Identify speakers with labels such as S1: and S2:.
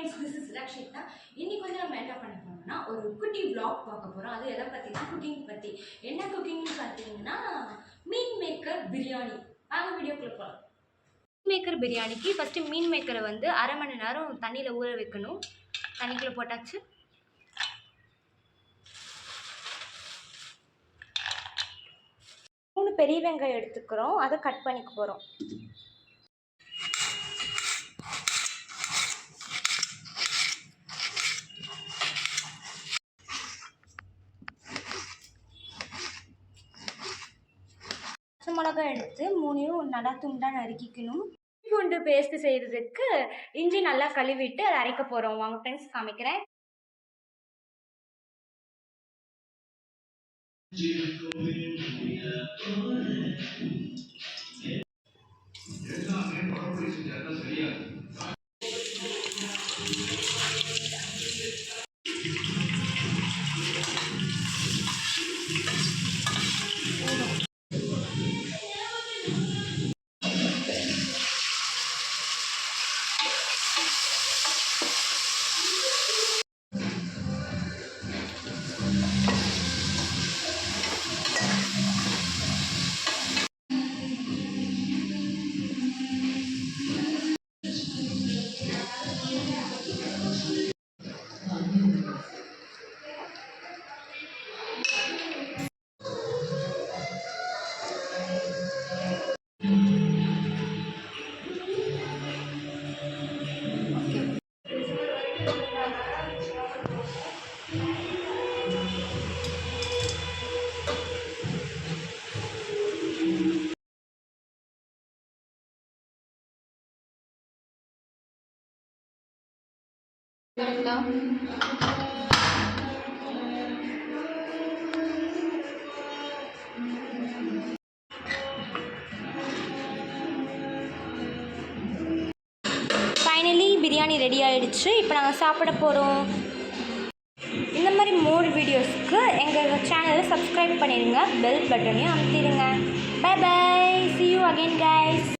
S1: Friends, this is Lakshitha. இன்னைக்கு வந்து நம்ம என்ன பண்ண போறோம்னா ஒரு குட்டி vlog பார்க்க போறோம். அது எதை பத்தினா குக்கிங் பத்தி. என்ன குக்கிங்னு பார்த்தீங்கன்னா மீன் மேக்கர் பிரியாணி. வாங்க வீடியோக்குள்ள போகலாம். மீன் மேக்கர் பிரியாணிக்கு ஃபஸ்ட்டு மீன் மேக்கரை வந்து அரை மணி நேரம் தண்ணியில் ஊற வைக்கணும். தண்ணிக்குள்ளே போட்டாச்சு. மூணு பெரிய வெங்காயம் எடுத்துக்கிறோம், அதை கட் பண்ணிக்க போகிறோம். பச்சை மிளகா எடுத்து மூணையும் நல்லா துண்டாக நறுக்கிக்கணும். பூண்டு பேஸ்ட் செய்கிறதுக்கு இஞ்சி நல்லா கழுவிட்டு அதை அரைக்க போகிறோம். வாங்க ஃப்ரெண்ட்ஸ் காமிக்கிறேன். ஃபைனலி பிரியாணி ரெடி ஆகிடுச்சு. இப்போ நாங்கள் சாப்பிட போகிறோம். இந்த மாதிரி மோர் வீடியோஸ்க்கு எங்கள் சேனலை சப்ஸ்கிரைப் பண்ணிடுங்க, பெல் பட்டனையும் அமுத்திடுங்க. Bye bye, see you again guys.